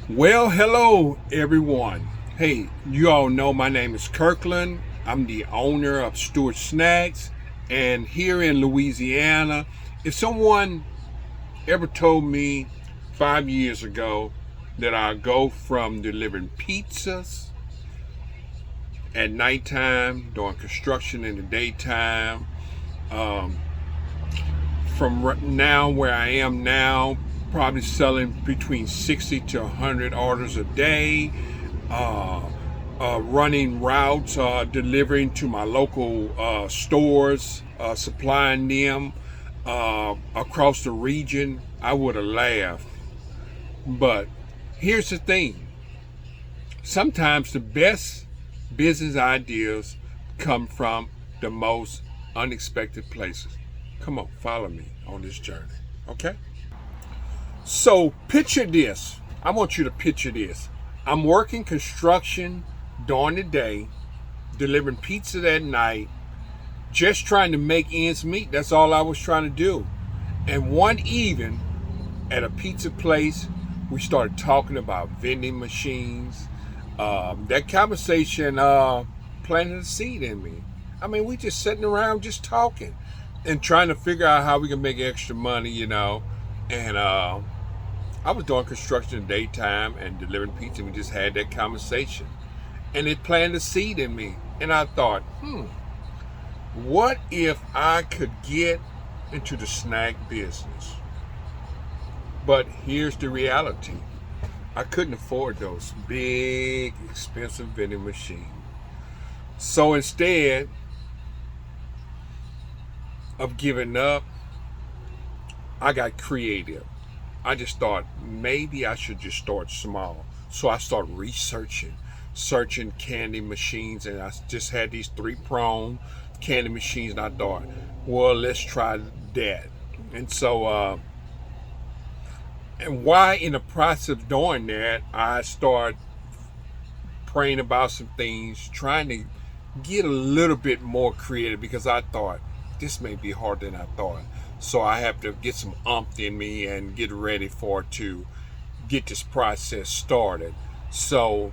Well, hello everyone. Hey, you all know my name is Kirkland. I'm the owner of Stewart Snacks, and here in Louisiana, if someone ever told me 5 years ago that I go from delivering pizzas at nighttime, doing construction in the daytime, um, from now where I am now, probably selling between 60 to 100 orders a day, uh, running routes, delivering to my local stores, supplying them across the region, I would have laughed. But here's the thing, sometimes the best business ideas come from the most unexpected places. Come on, follow me on this journey, okay? So picture this. I want you to picture this. I'm working construction during the day, delivering pizza at night, just trying to make ends meet. That's all I was trying to do. And one evening at a pizza place, we started talking about vending machines. That conversation planted a seed in me. I mean, we just sitting around just talking and trying to figure out how we can make extra money. And I was doing construction in the daytime and delivering pizza. We just had that conversation. And it planted a seed in me. And I thought, what if I could get into the snack business? But here's the reality. I couldn't afford those big, expensive vending machines. So instead of giving up, I got creative. I just thought maybe I should just start small. So I started searching candy machines, and I just had these 3-prong candy machines, and I thought, well, let's try that. And so, and why in the process of doing that, I started praying about some things, trying to get a little bit more creative because I thought this may be harder than I thought. So I have to get some umph in me and get ready for it to get this process started. So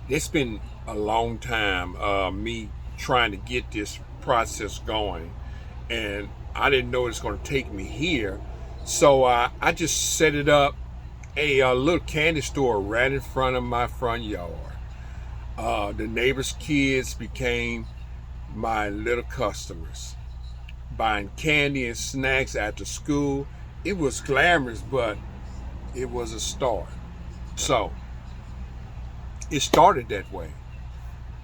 it's been a long time, me trying to get this process going, and I didn't know it's going to take me here. So I just set it up a little candy store right in front of my front yard. The neighbors' kids became my little customers, buying candy and snacks after school. It was glamorous, but it was a start. So it started that way.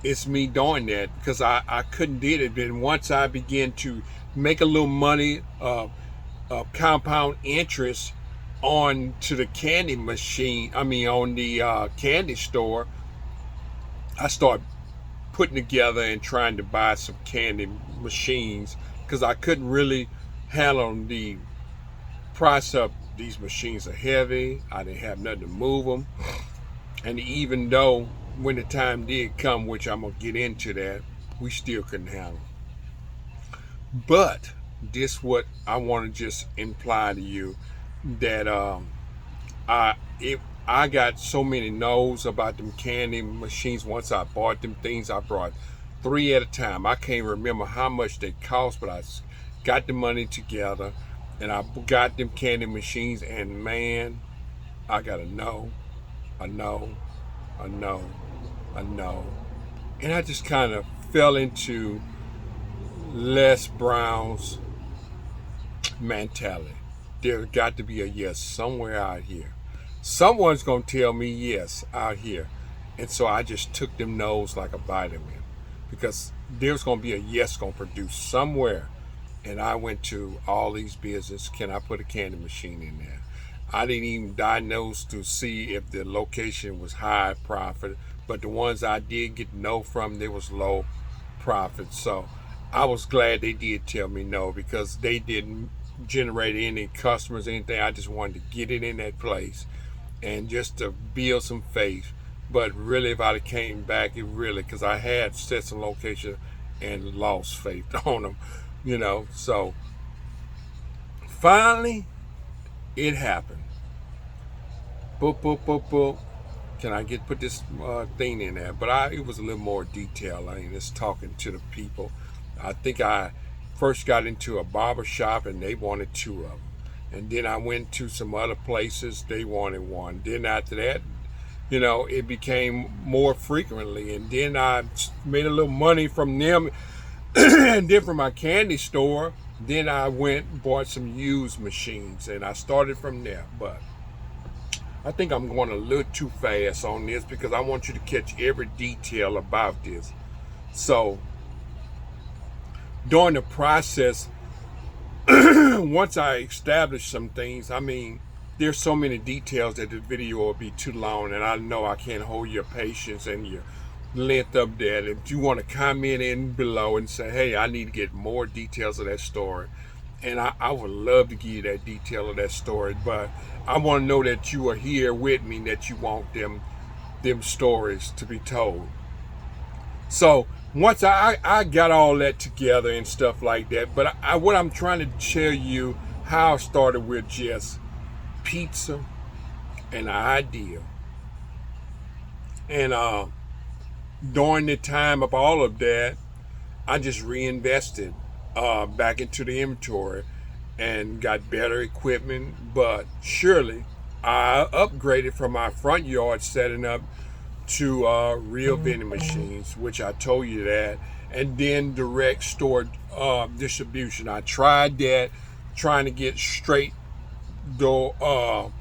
It's me doing that because I couldn't do it. Then once I began to make a little money, compound interest on to the candy machine, on the candy store, I started putting together and trying to buy some candy machines because I couldn't really handle the price of these machines. Are heavy. I didn't have nothing to move them. And even though when the time did come, which I'm going to get into that, we still couldn't handle. But this what I want to just imply to you, that I got so many no's about them candy machines. Once I bought them things, I brought 3 at a time. I can't remember how much they cost, but I got the money together and I got them candy machines. And man, I got a no, a no, a no, a no. And I just kind of fell into Les Brown's mentality. There's got to be a yes somewhere out here. Someone's going to tell me yes out here. And so I just took them no's like a vitamin because there's going to be a yes going to produce somewhere. And I went to all these businesses. Can I put a candy machine in there? I didn't even diagnose to see if the location was high profit, but the ones I did get no from, they was low profit. So I was glad they did tell me no because they didn't generate any customers, anything. I just wanted to get it in that place and just to build some faith. But really, if I'd have came back, it really, because I had set some location and lost faith on them. So finally, it happened. boop, boop, boop, boop. Can I put this thing in there? But it was a little more detailed. I mean, just talking to the people. I think I first got into a barber shop and they wanted two of them. And then I went to some other places, they wanted one. Then after that, it became more frequently. And then I made a little money from them. And then from my candy store, then I went and bought some used machines. And I started from there. But I think I'm going a little too fast on this because I want you to catch every detail about this. So, during the process, once I established some things, I mean, there's so many details that the video will be too long, and I know I can't hold your patience and your length of that. If you want to comment in below and say, hey, I need to get more details of that story, and I would love to give you that detail of that story, but I want to know that you are here with me, that you want them stories to be told. So once I got all that together and stuff like that, but what I'm trying to tell you, how I started with just pizza and an idea. And during the time of all of that, I just reinvested back into the inventory and got better equipment. But surely I upgraded from my front yard setting up to real vending machines, which I told you that, and then direct store distribution. I tried that, trying to get straight door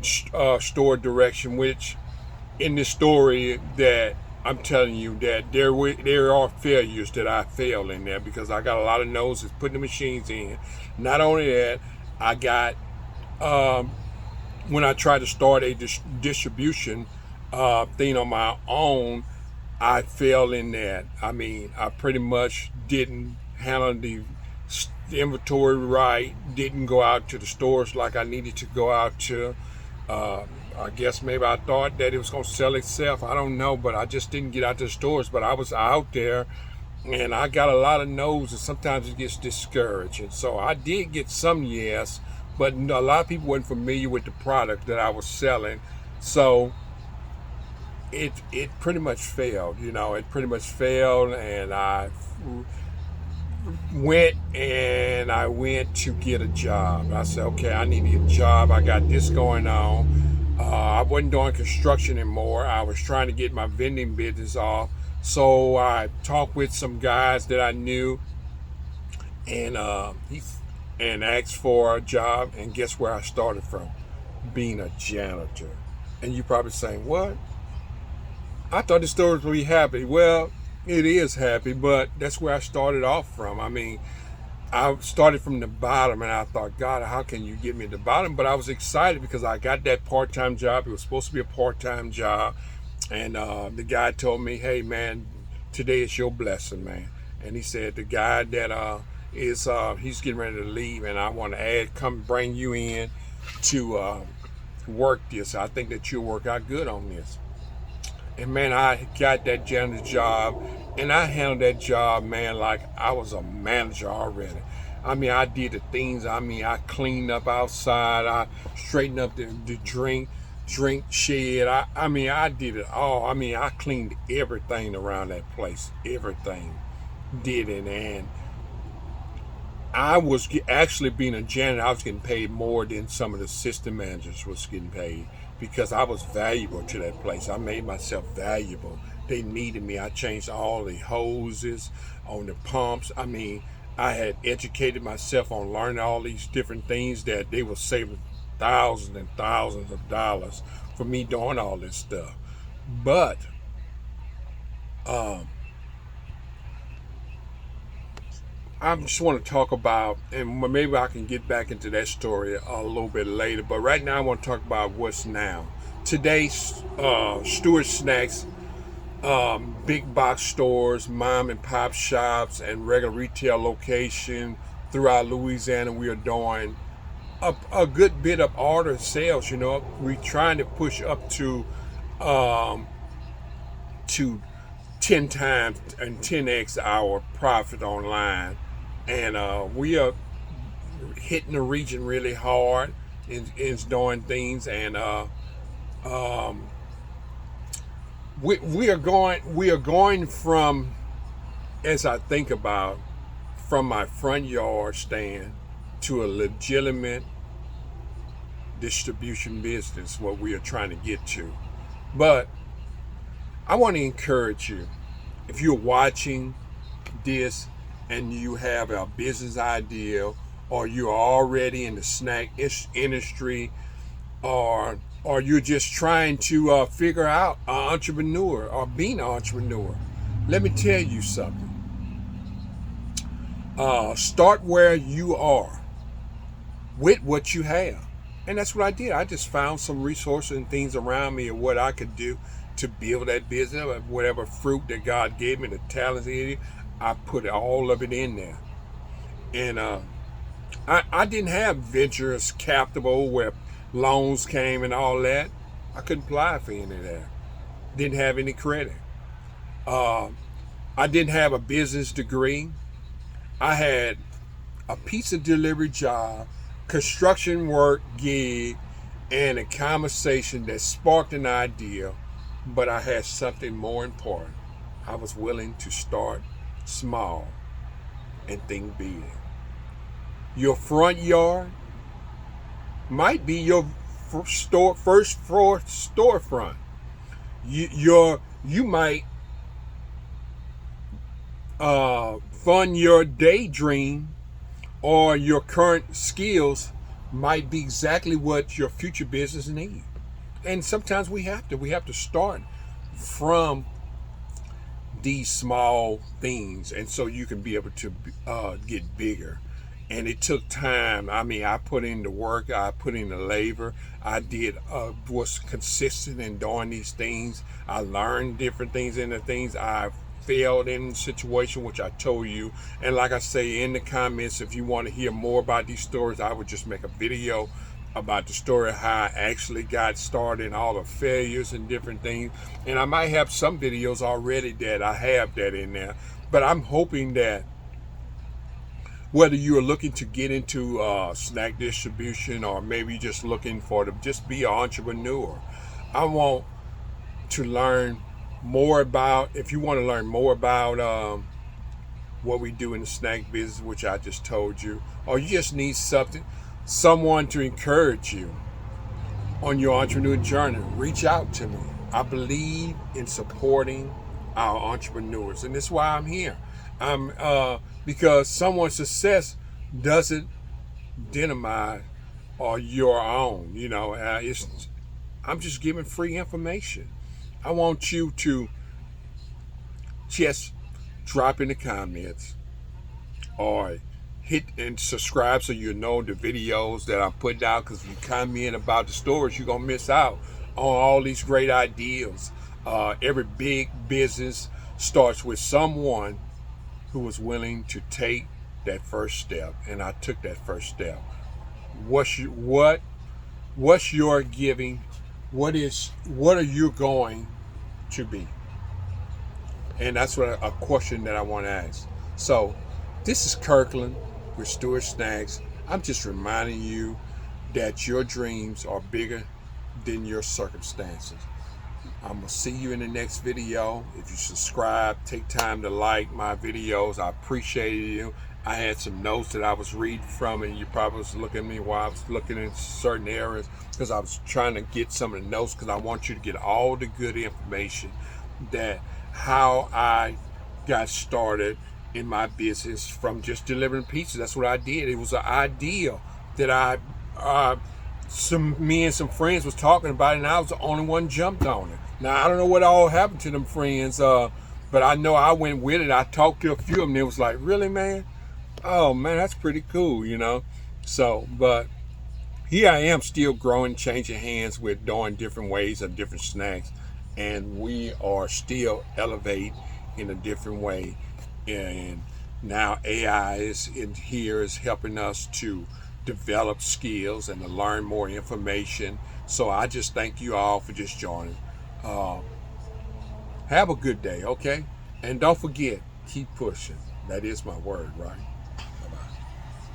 store direction, which in the story that I'm telling you that there are failures that I failed in there because I got a lot of noses putting the machines in. Not only that, I got when I tried to start a distribution thing on my own, I failed in that. I mean, I pretty much didn't handle the inventory right, didn't go out to the stores like I needed to go out to. I guess maybe I thought that it was going to sell itself. I don't know, but I just didn't get out to the stores. But I was out there, and I got a lot of no's, and sometimes it gets discouraged. And so I did get some yes, but a lot of people weren't familiar with the product that I was selling. So it pretty much failed. It pretty much failed, and I went to get a job. I said, okay, I need to get a job. I got this going on. I wasn't doing construction anymore. I was trying to get my vending business off. So I talked with some guys that I knew, and asked for a job. And guess where I started from? Being a janitor. And you're probably saying, what? I thought the story would be happy. Well, it is happy, but that's where I started off from. I mean, I started from the bottom, and I thought, God, how can you get me to the bottom? But I was excited because I got that part-time job. It was supposed to be a part-time job. And the guy told me, hey, man, today is your blessing, man. And he said, the guy that he's getting ready to leave, and I want to come bring you in to work this. I think that you'll work out good on this. And man, I got that janitor job, and I handled that job, man, like I was a manager already. I mean, I did the things. I mean, I cleaned up outside. I straightened up the drink shed. I mean, I did it all. I mean, I cleaned everything around that place. Everything. Did it. And I was actually, being a janitor, I was getting paid more than some of the assistant managers was getting paid, because I was valuable to that place. I made myself valuable. They needed me. I changed all the hoses on the pumps. I mean, I had educated myself on learning all these different things that they were saving thousands and thousands of dollars for me doing all this stuff. But I just want to talk about, and maybe I can get back into that story a little bit later, but right now I want to talk about what's now. Today's Stewart Snacks, big box stores, mom and pop shops, and regular retail location throughout Louisiana, we are doing a good bit of order sales. We're trying to push up to 10 times and 10x our profit online. And we are hitting the region really hard in doing things. And Um, we are going from, as I think about, from my front yard stand to a legitimate distribution business, what we are trying to get to. But I want to encourage you, if you're watching this and you have a business idea, or you're already in the snack industry, or you're just trying to figure out an entrepreneur or being an entrepreneur, let me tell you something. Start where you are with what you have. And that's what I did. I just found some resources and things around me of what I could do to build that business, whatever fruit that God gave me, the talents in it, I put all of it in there. And I didn't have ventures capital where loans came and all that. I couldn't apply for any of that. Didn't have any credit. I didn't have a business degree. I had a pizza delivery job, construction work gig, and a conversation that sparked an idea, but I had something more important. I was willing to start small and think big. Your front yard might be your first floor storefront. You might fund your daydream, or your current skills might be exactly what your future business needs. And sometimes we have to start from these small things, and so you can be able to get bigger. And it took time. I mean, I put in the work, I put in the labor, was consistent in doing these things. I learned different things in the things I failed in situation, which I told you. And like I say in the comments, if you want to hear more about these stories, I would just make a video about the story, how I actually got started, all the failures and different things. And I might have some videos already that I have that in there. But I'm hoping that whether you're looking to get into snack distribution, or maybe just looking for to just be an entrepreneur, I want to learn more about, if you want to learn more about what we do in the snack business, which I just told you, or you just need someone to encourage you on your entrepreneur journey, reach out to me. I believe in supporting our entrepreneurs, and that's why I'm here. Because someone's success doesn't dynamite or your own. I'm just giving free information. I want you to just drop in the comments or hit and subscribe so you know the videos that I'm putting out, because if you comment about the stories, you're going to miss out on all these great ideas. Every big business starts with someone who was willing to take that first step, and I took that first step. What's your giving? What are you going to be? And that's what a question that I want to ask. So this is Kirkland with Stewart Snacks. I'm just reminding you that your dreams are bigger than your circumstances. I'm going to see you in the next video. If you subscribe, take time to like my videos. I appreciate you. I had some notes that I was reading from, and you probably was looking at me while I was looking in certain areas, because I was trying to get some of the notes, because I want you to get all the good information that how I got started in my business from just delivering pizzas. That's what I did. It was an idea that me and some friends was talking about it, and I was the only one jumped on it. Now, I don't know what all happened to them friends, but I know I went with it. I talked to a few of them, and it was like, really, man? Oh, man, that's pretty cool, So, but here I am still growing, changing hands with doing different ways of different snacks, and we are still elevate in a different way. And now AI is helping us to develop skills and to learn more information. So I just thank you all for just joining. Have a good day, okay? And don't forget, keep pushing. That is my word, right?